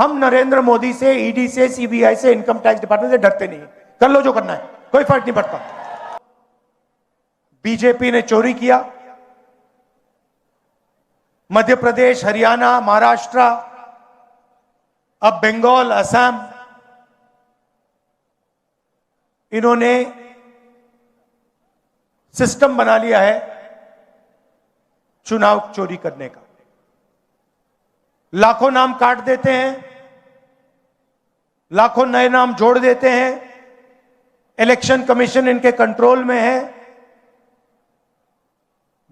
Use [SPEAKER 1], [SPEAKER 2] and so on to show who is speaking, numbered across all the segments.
[SPEAKER 1] हम नरेंद्र मोदी से, ईडी से, सीबीआई से, इनकम टैक्स डिपार्टमेंट से डरते नहीं। कर लो जो करना है, कोई फर्क नहीं पड़ता। बीजेपी ने चोरी किया, मध्य प्रदेश, हरियाणा, महाराष्ट्र, अब बंगाल, असम, इन्होंने सिस्टम बना लिया है चुनाव चोरी करने का। लाखों नाम काट देते हैं, लाखों नए नाम जोड़ देते हैं। इलेक्शन कमीशन इनके कंट्रोल में है,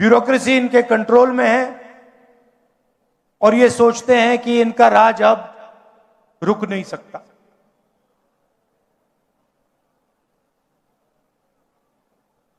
[SPEAKER 1] ब्यूरोक्रेसी इनके कंट्रोल में है, और ये सोचते हैं कि इनका राज अब रुक नहीं सकता।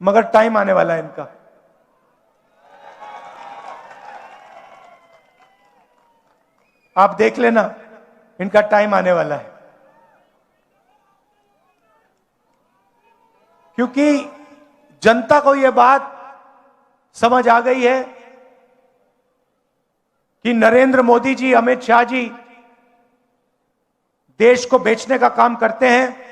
[SPEAKER 1] मगर टाइम आने वाला है इनका। आप देख लेना, इनका टाइम आने वाला है। क्योंकि जनता को यह बात समझ आ गई है कि नरेंद्र मोदी जी, अमित शाह जी देश को बेचने का काम करते हैं।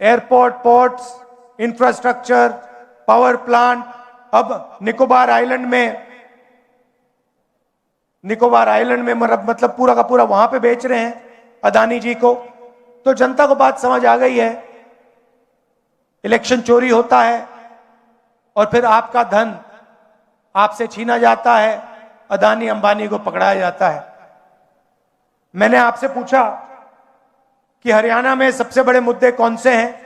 [SPEAKER 1] Airport, ports, infrastructure, power plant, अब निकोबार आइलैंड में मतलब पूरा का पूरा वहां पे बेच रहे हैं अदानी जी को। तो जनता को बात समझ आ गई है, इलेक्शन चोरी होता है और फिर आपका धन आपसे छीना जाता है, अदानी अंबानी को पकड़ाया जाता है। मैंने आपसे पूछा कि हरियाणा में सबसे बड़े मुद्दे कौन से हैं।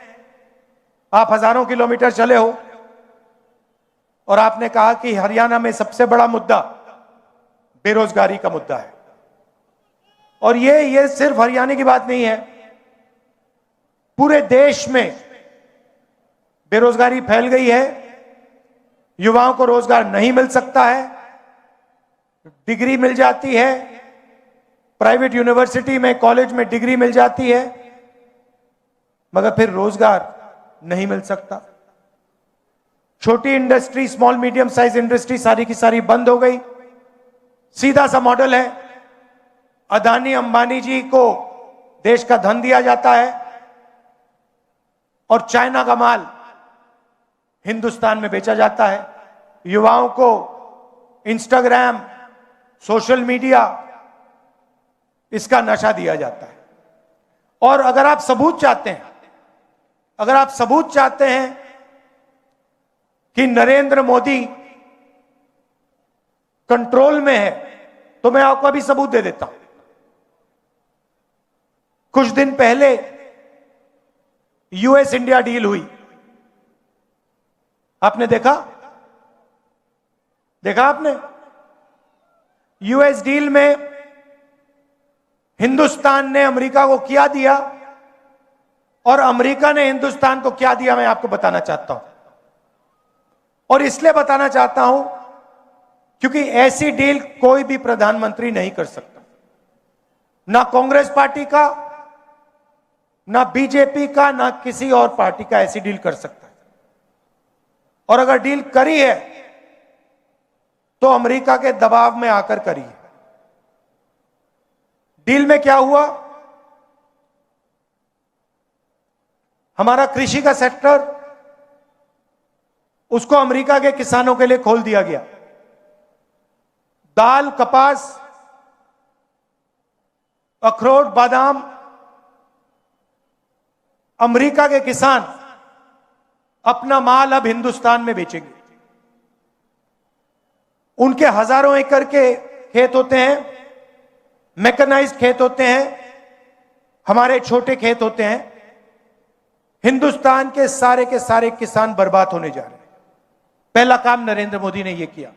[SPEAKER 1] आप हजारों किलोमीटर चले हो और आपने कहा कि हरियाणा में सबसे बड़ा मुद्दा बेरोजगारी का मुद्दा है। और ये सिर्फ हरियाणा की बात नहीं है, पूरे देश में बेरोजगारी फैल गई है। युवाओं को रोजगार नहीं मिल सकता है, डिग्री मिल जाती है, प्राइवेट यूनिवर्सिटी में, कॉलेज में डिग्री मिल जाती है, मगर फिर रोजगार नहीं मिल सकता। छोटी industry, small medium size industry सारी की सारी बंद हो गई। सीधा सा मॉडल है, अदानी अंबानी जी को देश का धन दिया जाता है और चाइना का माल हिंदुस्तान में बेचा जाता है। युवाओं को इंस्टाग्राम, सोशल मीडिया, इसका नशा दिया जाता है। और अगर आप सबूत चाहते हैं कि नरेंद्र मोदी कंट्रोल में है, तो मैं आपको अभी सबूत दे देता हूं। कुछ दिन पहले यूएस इंडिया डील हुई, आपने देखा आपने? यूएस डील में हिंदुस्तान ने अमेरिका को क्या दिया और अमेरिका ने हिंदुस्तान को क्या दिया, मैं आपको बताना चाहता हूं। और इसलिए बताना चाहता हूं क्योंकि ऐसी डील कोई भी प्रधानमंत्री नहीं कर सकता, ना कांग्रेस पार्टी का, ना बीजेपी का, ना किसी और पार्टी का ऐसी डील कर सकता है। और अगर डील करी है तो अमेरिका के दबाव में आकर करी है। डील में क्या हुआ? हमारा कृषि का सेक्टर, उसको अमेरिका के किसानों के लिए खोल दिया गया। दाल, कपास, अखरोट, बादाम, अमेरिका के किसान अपना माल अब हिंदुस्तान में बेचेंगे। उनके हजारों एकड़ के खेत होते हैं, मैकेनाइज्ड खेत होते हैं, हमारे छोटे खेत होते हैं। हिंदुस्तान के सारे किसान बर्बाद होने जा रहे हैं। पहला काम नरेंद्र मोदी ने यह किया।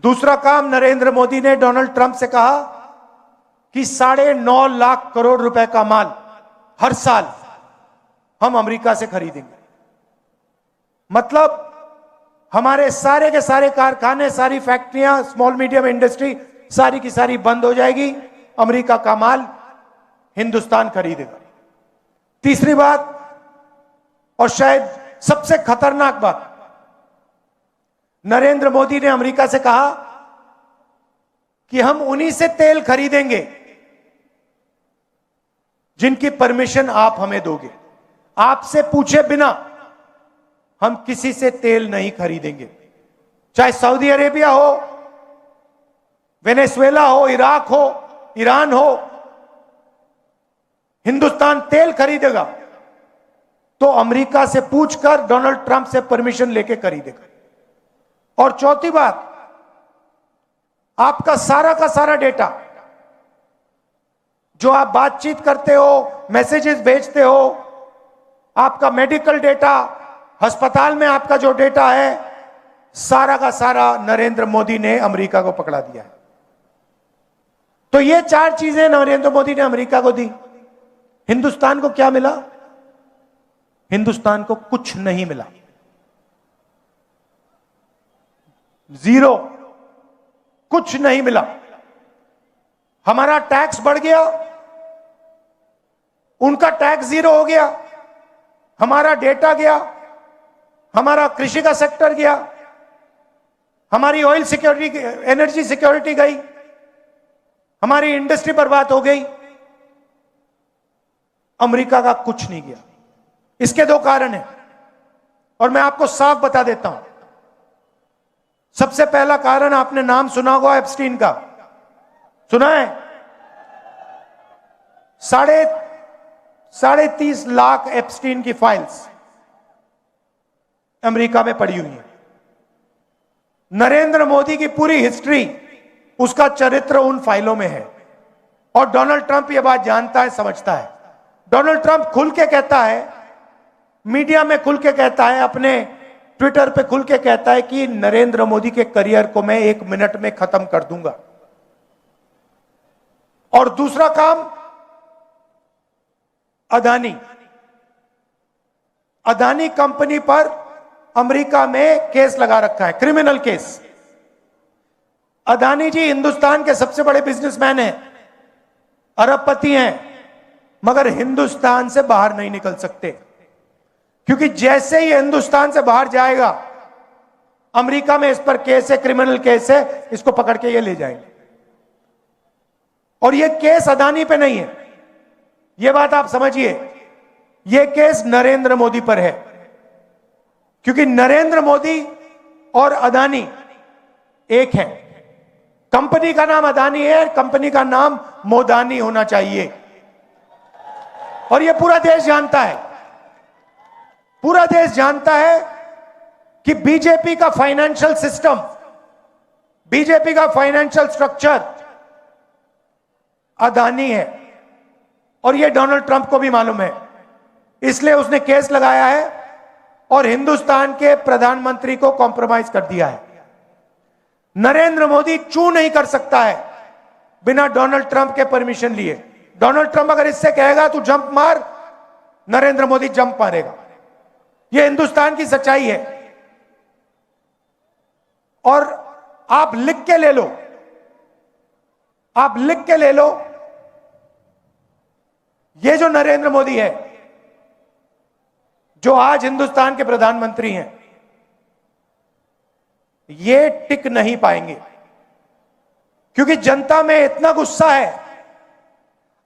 [SPEAKER 1] दूसरा काम, नरेंद्र मोदी ने डोनाल्ड ट्रंप से कहा कि 9.5 लाख करोड़ रुपए का माल हर साल हम अमेरिका से खरीदेंगे। मतलब हमारे सारे के सारे कारखाने, सारी फैक्ट्रियां, स्मॉल मीडियम इंडस्ट्री सारी की सारी बंद हो जाएगी, अमेरिका का माल हिंदुस्तान खरीदेगा। तीसरी बात, और शायद सबसे खतरनाक बात, नरेंद्र मोदी ने अमेरिका से कहा कि हम उन्हीं से तेल खरीदेंगे जिनकी परमिशन आप हमें दोगे। आपसे पूछे बिना हम किसी से तेल नहीं खरीदेंगे, चाहे सऊदी अरेबिया हो, वेनेजुएला हो, इराक हो, ईरान हो। हिंदुस्तान तेल खरीदेगा तो अमेरिका से पूछकर, डोनाल्ड ट्रंप से परमिशन लेके खरीदेगा। और चौथी बात, आपका सारा का सारा डेटा जो आप बातचीत करते हो, मैसेजेस भेजते हो, आपका मेडिकल डेटा, अस्पताल में आपका जो डेटा है, सारा का सारा नरेंद्र मोदी ने अमेरिका को पकड़ा दिया है। तो ये 4 चीजें नरेंद्र मोदी ने अमेरिका को दी। हिंदुस्तान को क्या मिला? हिंदुस्तान को कुछ नहीं मिला, जीरो, कुछ नहीं मिला। हमारा टैक्स बढ़ गया, उनका टैक्स जीरो हो गया, हमारा डेटा गया, हमारा कृषि का सेक्टर गया, हमारी ऑयल सिक्योरिटी, एनर्जी सिक्योरिटी गई, हमारी इंडस्ट्री बर्बाद हो गई। अमेरिका का कुछ नहीं गया। इसके 2 कारण हैं और मैं आपको साफ बता देता हूं। सबसे पहला कारण, आपने नाम सुना होगा एप्स्टीन का, सुना है? 30.5 लाख एप्स्टीन की फाइल्स अमेरिका में पड़ी हुई है। नरेंद्र मोदी की पूरी हिस्ट्री, उसका चरित्र उन फाइलों में है। और डोनाल्ड ट्रंप यह बात जानता है, समझता है। डोनाल्ड ट्रंप खुल के कहता है, मीडिया में खुल के कहता है, अपने ट्विटर पे खुल के कहता है कि नरेंद्र मोदी के करियर को मैं 1 मिनट में खत्म कर दूंगा। और दूसरा काम, अदानी कंपनी पर अमेरिका में केस लगा रखा है, क्रिमिनल केस। अदानी जी हिंदुस्तान के सबसे बड़े बिजनेसमैन हैं, अरबपति हैं, मगर हिंदुस्तान से बाहर नहीं निकल सकते, क्योंकि जैसे ही हिंदुस्तान से बाहर जाएगा, अमेरिका में इस पर केस है, क्रिमिनल केस है, इसको पकड़ के ये ले जाएंगे। और ये केस अदानी पे नहीं है, ये बात आप समझिए, ये केस नरेंद्र मोदी पर है। क्योंकि नरेंद्र मोदी और अदानी एक है। कंपनी का नाम अदानी है, कंपनी का नाम मोदानी होना चाहिए। और ये पूरा देश जानता है, पूरा देश जानता है कि बीजेपी का फाइनेंशियल सिस्टम, बीजेपी का फाइनेंशियल स्ट्रक्चर अदानी है। और ये डोनाल्ड ट्रंप को भी मालूम है, इसलिए उसने केस लगाया है और हिंदुस्तान के प्रधानमंत्री को कॉम्प्रोमाइज कर दिया है। नरेंद्र मोदी चू नहीं कर सकता है बिना डोनाल्ड ट्रंप के परमिशन लिए। डोनाल्ड ट्रंप अगर इससे कहेगा तू जंप मार, नरेंद्र मोदी जंप मारेगा। यह हिंदुस्तान की सच्चाई है। और आप लिख के ले लो, आप लिख के ले लो, ये जो नरेंद्र मोदी है, जो आज हिंदुस्तान के प्रधानमंत्री हैं, ये टिक नहीं पाएंगे। क्योंकि जनता में इतना गुस्सा है,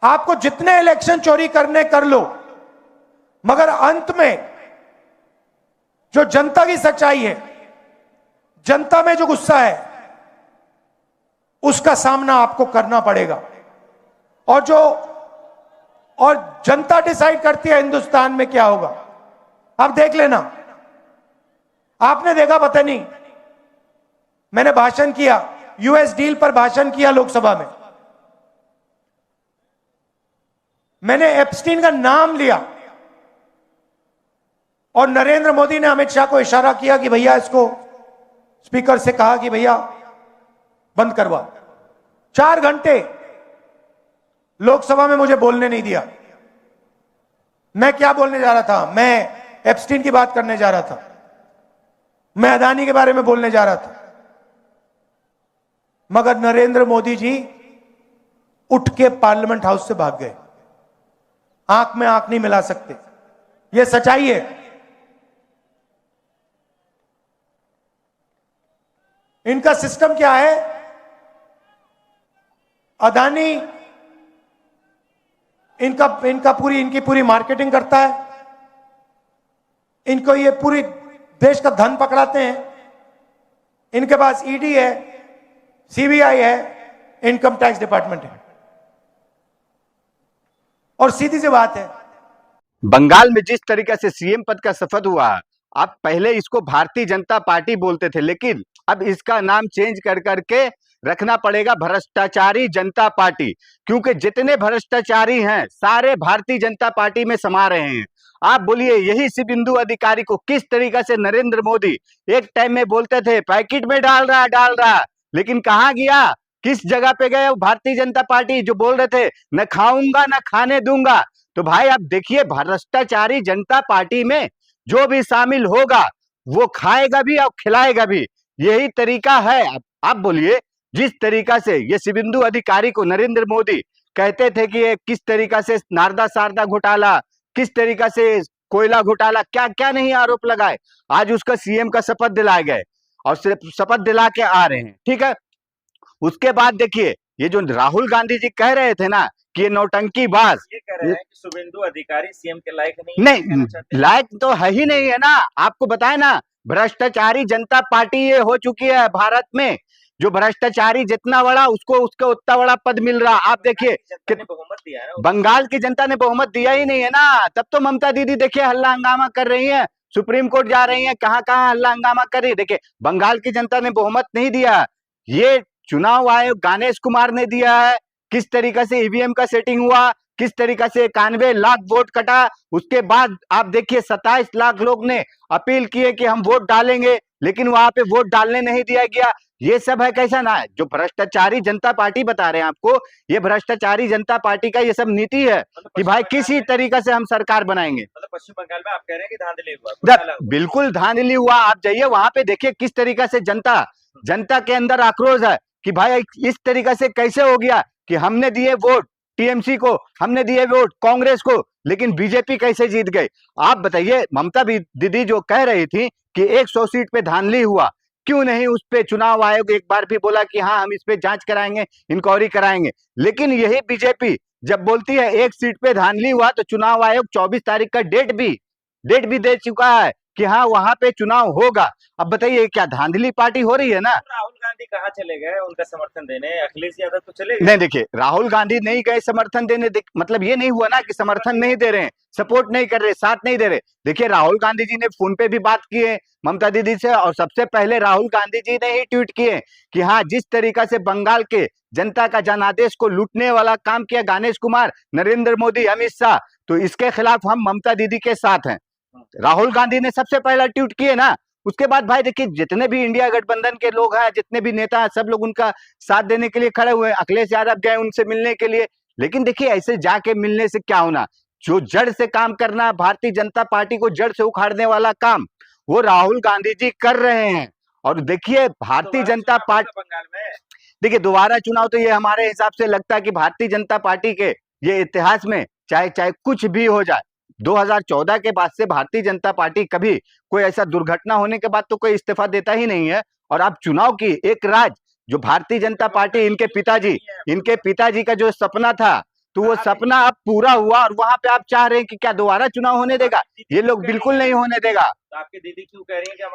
[SPEAKER 1] आपको जितने इलेक्शन चोरी करने कर लो, मगर अंत में जो जनता की सच्चाई है, जनता में जो गुस्सा है, उसका सामना आपको करना पड़ेगा। और जनता डिसाइड करती है हिंदुस्तान में क्या होगा। आप देख लेना, आपने देखा, पता नहीं, मैंने भाषण किया, यूएस डील पर भाषण किया लोकसभा में, मैंने एप्स्टीन का नाम लिया और नरेंद्र मोदी ने अमित शाह को इशारा किया कि भैया, इसको स्पीकर से कहा कि भैया बंद करवा। 4 घंटे लोकसभा में मुझे बोलने नहीं दिया। मैं क्या बोलने जा रहा था? मैं एप्स्टीन की बात करने जा रहा था, मैं अदानी के बारे में बोलने जा रहा था, मगर नरेंद्र मोदी जी उठ के पार्लियामेंट हाउस से भाग गए। आंख में आंख नहीं मिला सकते, यह सच्चाई है। इनका सिस्टम क्या है? अदानी इनकी पूरी मार्केटिंग करता है, इनको ये पूरी देश का धन पकड़ाते हैं, इनके पास ईडी है, सीबीआई है, इनकम टैक्स डिपार्टमेंट है। और सीधी सी बात है,
[SPEAKER 2] बंगाल में जिस तरीके से सीएम पद का शपथ हुआ, अब पहले इसको भारतीय जनता पार्टी बोलते थे, लेकिन अब इसका नाम चेंज कर करके रखना पड़ेगा भ्रष्टाचारी जनता पार्टी, क्योंकि जितने भ्रष्टाचारी हैं सारे भारतीय जनता पार्टी में समा रहे हैं। आप बोलिए, यही शुभेंदु अधिकारी को किस तरीके से नरेंद्र मोदी एक टाइम में बोलते थे पैकेट में डाल रहा, लेकिन कहां गया, किस जगह पे गए? भारतीय जनता पार्टी जो बोल रहे थे न खाऊंगा न खाने दूंगा। तो भाई आप देखिए, भ्रष्टाचारी जनता पार्टी में जो भी शामिल होगा वो खाएगा भी और खिलाएगा भी, यही तरीका है। आप बोलिए, जिस तरीका से ये शुभेंदु अधिकारी को नरेंद्र मोदी कहते थे कि ये किस तरीका से नारदा शारदा घोटाला, किस तरीका से कोयला घोटाला, क्या क्या नहीं आरोप लगाए, आज उसका सीएम का शपथ दिलाए गए और सिर्फ शपथ दिला के आ रहे हैं, ठीक है। उसके बाद देखिए, ये जो राहुल गांधी जी कह रहे थे ना कि ये नौटंकीबाज,
[SPEAKER 3] ये कह रहे हैं कि शुभेंदु अधिकारी सीएम के लायक नहीं,
[SPEAKER 2] लायक तो है ही नहीं है ना। आपको बताए ना, भ्रष्टाचारी जनता पार्टी ये हो चुकी है भारत में, जो भ्रष्टाचारी जितना बड़ा उसको उतना बड़ा पद मिल रहा। आप देखिए,
[SPEAKER 3] बहुमत दिया है ना,
[SPEAKER 2] बंगाल की जनता ने बहुमत दिया ही नहीं है ना, तब तो ममता दीदी देखिए हल्ला हंगामा कर रही है, सुप्रीम कोर्ट जा रही है, कहां कहां हल्ला हंगामा कर रही है। देखिए, बंगाल की जनता ने बहुमत नहीं दिया, ये चुनाव आयोग गणेश कुमार ने दिया है। किस तरीका से ईवीएम का सेटिंग हुआ, किस तरीका से 91 लाख वोट कटा, उसके बाद आप देखिए 27 लाख लोग ने अपील किए कि हम वोट डालेंगे, लेकिन वहां पे वोट डालने नहीं दिया गया। ये सब है कैसा ना, जो भ्रष्टाचारी जनता पार्टी बता रहे हैं आपको, ये भ्रष्टाचारी जनता पार्टी का ये सब नीति है कि भाई किसी तरीका से हम सरकार बनाएंगे।
[SPEAKER 3] मतलब पश्चिम बंगाल में आप कह रहे हैं कि धांधली हुआ,
[SPEAKER 2] बिल्कुल धांधली हुआ। आप जाइए वहां पे देखिए किस तरीका से जनता के अंदर आक्रोश है कि भाई इस तरीका से कैसे हो गया कि हमने दिए वोट टीएमसी को, हमने दिए वोट कांग्रेस को, लेकिन बीजेपी कैसे जीत गई। आप बताइए, ममता दीदी जो कह रही थी कि 100 सीट पे धांधली हुआ, क्यों नहीं उस पे चुनाव आयोग एक बार भी बोला कि हाँ हम इस पे जांच कराएंगे, इंक्वायरी कराएंगे। लेकिन यही बीजेपी जब बोलती है 1 सीट पे धांधली हुआ, तो चुनाव आयोग 24 तारीख का डेट भी दे चुका है कि हाँ वहां पे चुनाव होगा। अब बताइए, क्या धांधली पार्टी हो रही है ना।
[SPEAKER 3] राहुल गांधी कहाँ चले गए उनका समर्थन देने, अखिलेश यादव तो चले गए।
[SPEAKER 2] नहीं, देखिए राहुल गांधी नहीं गए समर्थन देने, मतलब ये नहीं हुआ ना कि समर्थन नहीं दे रहे हैं, सपोर्ट नहीं कर रहे, साथ नहीं दे रहे। देखिए, राहुल गांधी जी ने फोन पे भी बात की है ममता दीदी से, और सबसे पहले राहुल गांधी जी ने ही ट्वीट किए कि हाँ जिस तरीका से बंगाल के जनता का जनादेश को लूटने वाला काम किया गणेश कुमार, नरेंद्र मोदी, अमित शाह, तो इसके खिलाफ हम ममता दीदी के साथ हैं। राहुल गांधी ने सबसे पहला ट्वीट किए ना। उसके बाद भाई देखिए, जितने भी इंडिया गठबंधन के लोग हैं, जितने भी नेता हैं, सब लोग उनका साथ देने के लिए खड़े हुए हैं। अखिलेश यादव गए उनसे मिलने के लिए, लेकिन देखिए ऐसे जाके मिलने से क्या होना, जो जड़ से काम करना, भारतीय जनता पार्टी को जड़ से उखाड़ने वाला काम वो राहुल गांधी जी कर रहे हैं। और देखिए भारतीय जनता पार्टी,
[SPEAKER 3] बंगाल में
[SPEAKER 2] देखिए दोबारा चुनाव तो ये हमारे हिसाब से लगता है कि भारतीय जनता पार्टी के ये इतिहास में चाहे कुछ भी हो जाए, 2014 के बाद से भारतीय जनता पार्टी कभी कोई ऐसा दुर्घटना होने के बाद तो कोई इस्तीफा देता ही नहीं है। और आप चुनाव की एक राज जो भारतीय जनता पार्टी, इनके पिताजी का जो सपना था, तो वो सपना अब पूरा हुआ, और वहां पे आप चाह रहे हैं कि क्या दोबारा चुनाव होने देगा? ये लोग बिल्कुल नहीं होने देगा।
[SPEAKER 3] तो आपकी दीदी क्यों कह रही है कि हम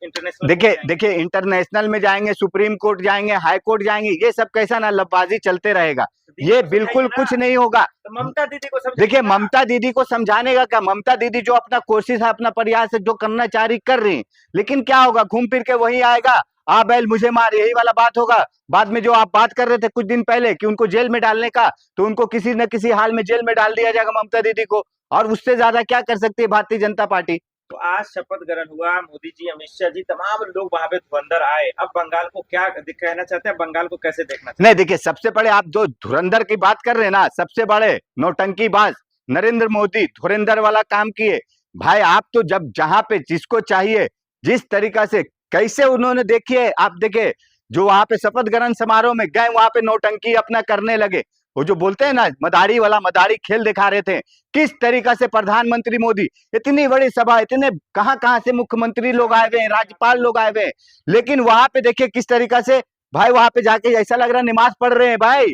[SPEAKER 3] इंटरनेशनल,
[SPEAKER 2] देखिए इंटरनेशनल में जाएंगे, सुप्रीम कोर्ट जाएंगे, हाई कोर्ट जाएंगे, ये सब कैसा ना लबबाजी चलते रहेगा, ये बिल्कुल कुछ नहीं होगा।
[SPEAKER 3] तो ममता दीदी को
[SPEAKER 2] देखिए, ममता दीदी को समझाने का क्या, ममता दीदी जो अपना कोशिश है, अपना प्रयास है, जो करना चाह रही कर रही, लेकिन क्या होगा, घूम फिर के वही आएगा, आ बैल मुझे मार, यही वाला बात होगा। बाद में जो आप बात कर रहे थे कुछ दिन पहले कि उनको जेल में डालने का, तो उनको किसी न किसी हाल में जेल में डाल दिया जाएगा ममता दीदी को, और उससे ज्यादा क्या कर सकती है भारतीय जनता पार्टी।
[SPEAKER 3] तो आज शपथ ग्रहण हुआ, मोदी जी, अमित शाह जी, तमाम लोग वहां पे धुरंधर आए। अब बंगाल को क्या कहना चाहते हैं, बंगाल को कैसे देखना चाहते हैं?
[SPEAKER 2] नहीं, देखिए सबसे बड़े आप जो धुरंधर की बात कर रहे हैं ना, सबसे बड़े नौटंकीबाज नरेंद्र मोदी धुरंधर वाला काम किए। भाई आप तो जब जहां पे जिसको चाहिए, जिस तरीका से कैसे उन्होंने, देखिए आप देखिए जो वहां पे शपथ ग्रहण समारोह में गए, वहां पे नौटंकी अपना करने लगे, वो जो बोलते हैं ना मदारी खेल दिखा रहे थे। किस तरीका से प्रधानमंत्री मोदी, इतनी बड़ी सभा, इतने कहां से मुख्यमंत्री लोग आए हुए हैं, राज्यपाल लोग आए हुए हैं, लेकिन वहां पे देखिए किस तरीका से भाई वहां पे जाके ऐसा लग रहा है नमाज पढ़ रहे हैं भाई।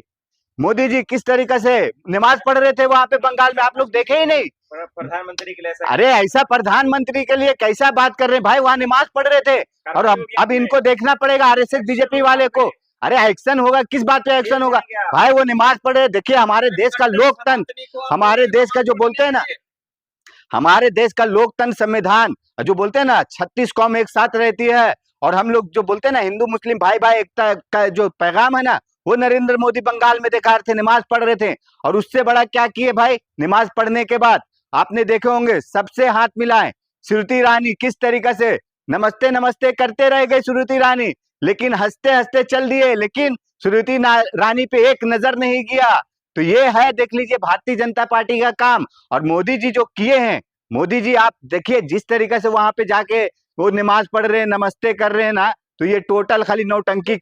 [SPEAKER 2] मोदी जी किस तरीके से नमाज पढ़ रहे थे वहां पे बंगाल में, आप लोग देखे ही नहीं।
[SPEAKER 3] प्रधानमंत्री के लिए ऐसा
[SPEAKER 2] अरे ऐसा प्रधानमंत्री के लिए कैसा बात कर रहे हैं भाई, वहां नमाज पढ़ रहे थे। और अब इनको देखना पड़ेगा आरएसएस बीजेपी वाले को। अरे एक्शन होगा, किस बात पे एक्शन होगा भाई, वो नमाज पढ़ रहे। देखिए हमारे देश का लोकतंत्र, हमारे देश का जो बोलते हैं ना, हमारे देश का लोकतंत्र संविधान जो बोलते हैं ना 36 कौम एक साथ रहती है, और हम लोग जो बोलते हैं ना हिंदू मुस्लिम भाई भाई एकता का जो पैगाम है ना, वो नरेंद्र मोदी बंगाल में दिखा रहे थे, नमाज पढ़ रहे थे। और उससे बड़ा क्या किए भाई, नमाज पढ़ने के बाद आपने देखे होंगे सबसे हाथ मिलाए। स्मृति ईरानी किस तरीके से नमस्ते नमस्ते करते रह गए स्मृति ईरानी, लेकिन हंसते हंसते चल दिए, लेकिन स्मृति ईरानी पे एक नजर नहीं गया। तो ये है, देख लीजिए भारतीय जनता पार्टी का काम। और मोदी जी जो किए हैं, मोदी जी आप देखिए जिस तरीके से वहां पे जाके वो नमाज पढ़ रहे हैं, नमस्ते कर रहे हैं ना, तो ये टोटल खाली नौटंकी